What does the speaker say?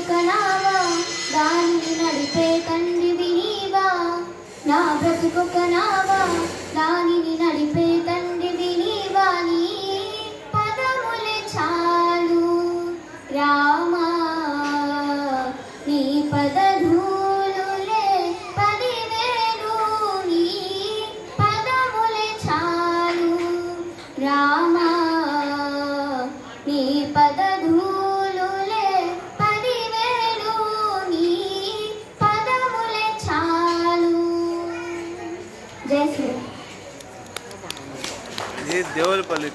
బ్రతుకొక నావా దానిని నడిపే తండ్రివి నీవా నా బ్రతుకొక నావా దానిని నడిపే తండ్రివి నీవా నీ పదములే చాలు రామా నీ పదధూలులే 10,000 నీ పదములే చాలు రామా నీ పదధూలులే 10,000 నీ పదములే చాలు. జై శ్రీరామ్. దేవులపల్లి